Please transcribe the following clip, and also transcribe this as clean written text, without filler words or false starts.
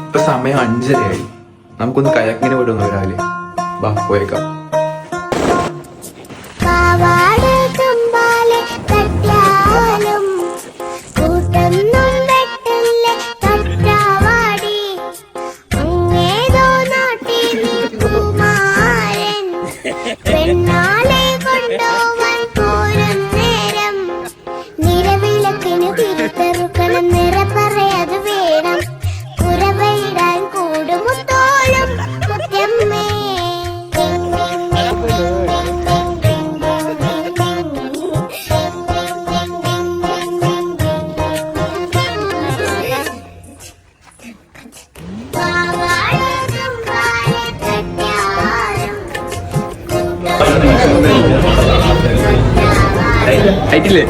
ഇപ്പൊ സമയം 5:30 നമുക്കൊന്ന് കയാക്കിങ്ങിന് വിടുന്നു രാവിലെ. ബാ പോയേക്കാം. നിറപ്പറയത് വേണം കുറവയിടാൻ കൂടുമുത്തോളം മുത്തമ്മേ. ആയിട്ടില്ലേ?